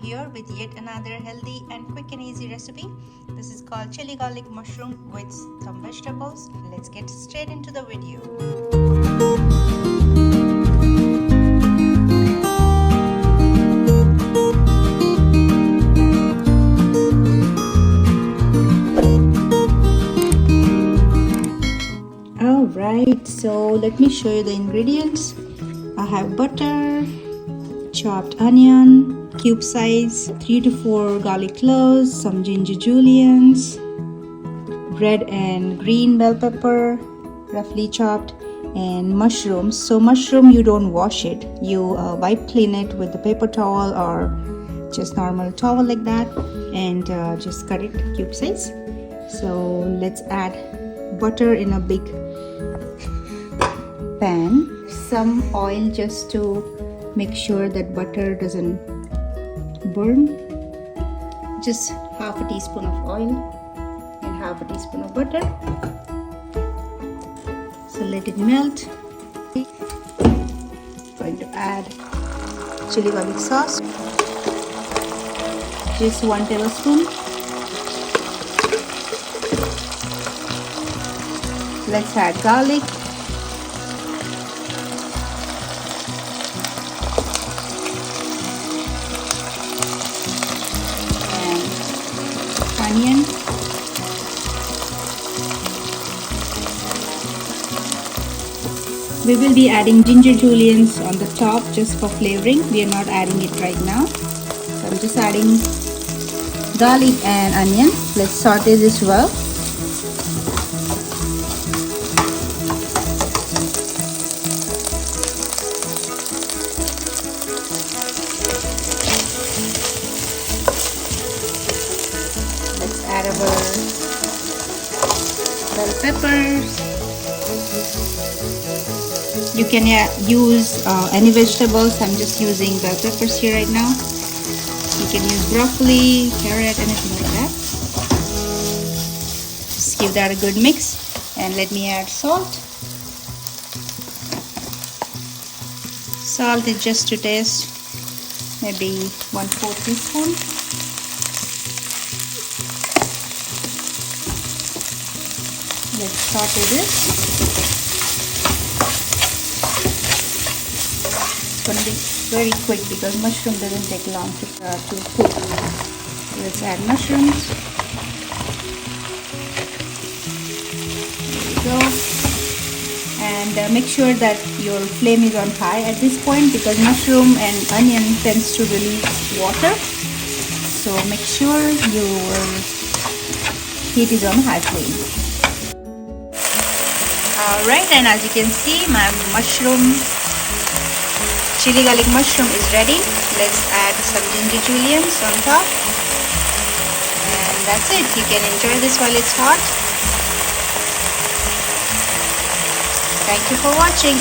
here with yet another healthy and quick and easy recipe. This is called chili garlic mushroom with some vegetables. Let's get straight into the video. Alright, so let me show you the ingredients. I have butter, chopped onion, cube size, 3 to 4 garlic cloves, some ginger julians, red and green bell pepper, roughly chopped, and mushrooms. So mushroom, you don't wash it. You wipe clean it with the paper towel or just normal towel like that, and just cut it cube size. So let's add butter in a big pan, some oil just to make sure that butter doesn't burn. Just half a teaspoon of oil and half a teaspoon of butter. So let it melt. Going to add chili garlic sauce, just 1 tablespoon. Let's add garlic, onion, we will be adding ginger julians on the top just for flavoring. We are not adding it right now. So I'm just adding garlic and onion. Let's saute this well. Add our bell peppers. You can use any vegetables. I'm just using bell peppers here right now. You can use broccoli, carrot, anything like that. Just give that a good mix, and let me add salt. Salt is just to taste, maybe 1/4 teaspoon. Let's saute this. It's going to be very quick because mushroom doesn't take long to cook. Let's add mushrooms. There we go. And make sure that your flame is on high at this point because mushroom and onion tends to release water. So make sure your heat is on high flame. Alright, and as you can see, my chili garlic mushroom is ready. Let's add some ginger julians on top. And that's it. You can enjoy this while it's hot. Thank you for watching.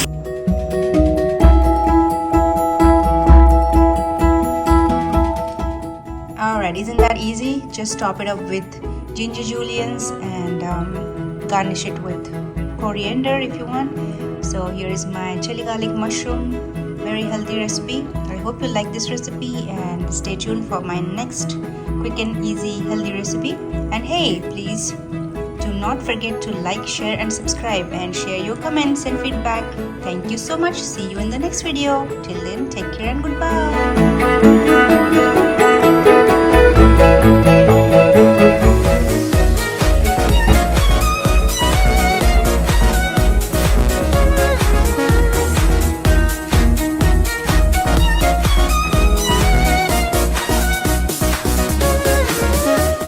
Alright, isn't that easy? Just top it up with ginger julians and garnish it with coriander if you want. So here is my chili garlic mushroom, very healthy recipe. I hope you like this recipe and stay tuned for my next quick and easy healthy recipe. And hey, please do not forget to like, share and subscribe, and share your comments and feedback. Thank you so much. See you in the next video. Till then, take care and goodbye.